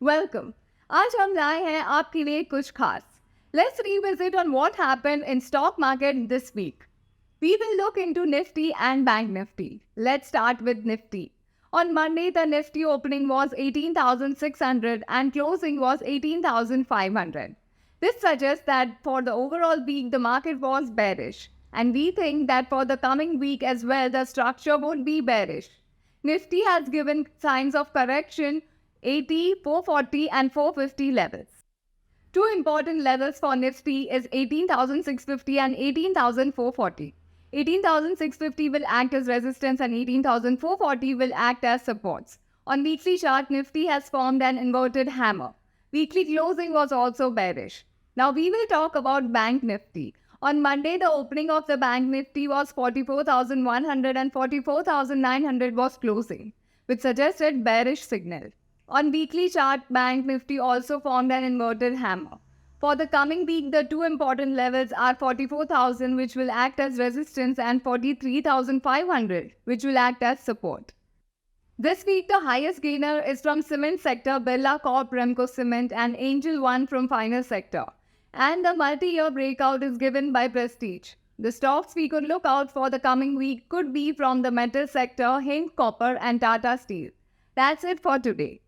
Welcome. आज हम लाए हैं आपके लिए कुछ खास. Let's revisit on what happened in stock market this week. We will look into Nifty and Bank Nifty. Let's start with Nifty. On Monday, the Nifty opening was 18,600 and closing was 18,500. This suggests that for the overall week, the market was bearish. And we think that for the coming week as well, the structure would be bearish. Nifty has given signs of correction 80, 440 and 450 levels. Two important levels for Nifty is 18,650 and 18,440. 18,650 will act as resistance and 18,440 will act as supports. On weekly chart, Nifty has formed an inverted hammer. Weekly closing was also bearish. Now we will talk about Bank Nifty. On Monday, the opening of the Bank Nifty was 44,100 and 44,900 was closing, which suggested bearish signal. On weekly chart, Bank Nifty also formed an inverted hammer. For the coming week, the two important levels are 44,000, which will act as resistance, and 43,500, which will act as support. This week, the highest gainer is from cement sector, Birla Corp, Remco Cement, and Angel One from finance sector. And the multi-year breakout is given by Prestige. The stocks we could look out for the coming week could be from the metal sector, Hind Copper, and Tata Steel. That's it for today.